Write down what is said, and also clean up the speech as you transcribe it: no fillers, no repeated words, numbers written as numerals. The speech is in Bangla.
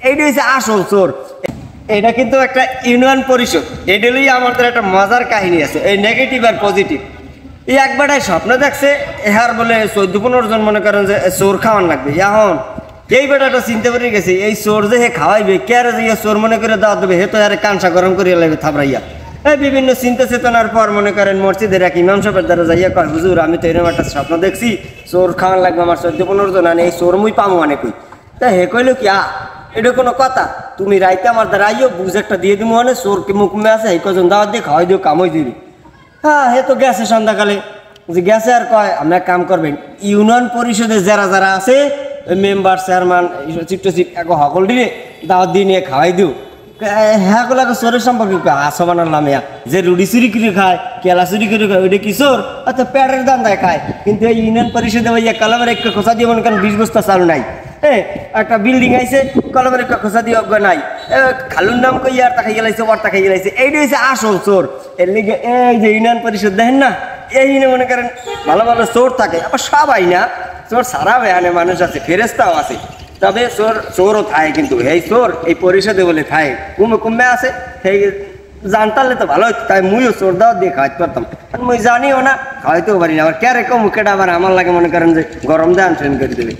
এইটা হচ্ছে আসল চোর। এটা কিন্তু একটা ইউনিয়ন পরিষদ, এটা লইয়া আমাদের একটা মজার কাহিনী আছে, এই নেগেটিভ আর পজিটিভ। এই একবারটাই স্বপ্ন দেখছে এহার বলে 14-15 জন মনে করেন যে চোর খাওয়ান লাগবে। এখন এই বেটাটা চিন্তা করে গেছে এই চোর যে হে খাওয়াইবে কে যে চোর মনে করে দাওয়া দেবে, হে তো আরে কাঁচা গরম করিয়া লাগবে থাবড়াইয়া। এই বিভিন্ন চিন্তা চেতনার পর মনে করেন মসজিদের এক ইমাম সাহেবের দ্বারা যাইয়া কয়, হুজুর আমি তো এরকম একটা স্বপ্ন দেখছি চোর খাওয়ান লাগবে আমার 14-15 জন, আনে এই চোর মুই পামো মানে কই। তা হে কইলো কি এটা কোনো কথা, তুমি রাইতে আমার দ্বারা আইও, বুঝ একটা দিয়ে দিব মানে চোরকে মুখমে আছে এই কজন দাওয়াত দিয়ে খাওয়াই দিও, কামই দিবি। হ্যাঁ হে তো গেছে সন্ধ্যাকালে, যে গেছে আর কয় আপনি এক কাম করবেন, ইউনিয়ন পরিষদে যারা যারা আছে ওই মেম্বার চেয়ারম্যান চিফ সকল দিয়ে দাওয়াত দিয়ে নিয়ে খাওয়াই দিও। হ্যাঁ গুলাকে চোরের সম্পর্কে আসমানার নামে যে রুটি চুরি করে খায়, কেলা চুরি করে খায়, ওইটা কি চোর? অর্থাৎ পেটের দান্দায় খায়। কিন্তু এই ইউনিয়ন পরিষদে ওই কলমের একটা খোঁচা দিয়ে মনে করেন 20 বস্তা চালু নাই, হ্যাঁ একটা বিল্ডিং আইছে কলমের একটা খোঁচা দিয়ে অজ্ঞ নাই, খালুর নাম কই আর তাকাই গেলাইছে ওর তাকাই গেলাইছে। এইটা হচ্ছে আসল চোর। এর লিগে এই যে ইউনিয়ন পরিষদ দেখেন না, এই মনে করেন ভালো ভালো চোর থাকে, আবার সবাই না, চোর সারা বেহানে মানুষ আছে, ফেরেস্তাও আছে, তবে চোরও থাকে। কিন্তু এই চোর এই পরিষদে বলে থাকে কমে আছে, সেই জানতালে তো ভালো হতো। তাই মুইও চোর দাওয়াত দিয়ে খাওয়াইতে পারতাম, মুই জানিও না, খাওয়াইতেও পারি না। আবার কে রে মুখেটা আবার আমার লাগে মনে করেন যে গরম দেন ট্রেন করে দেবে।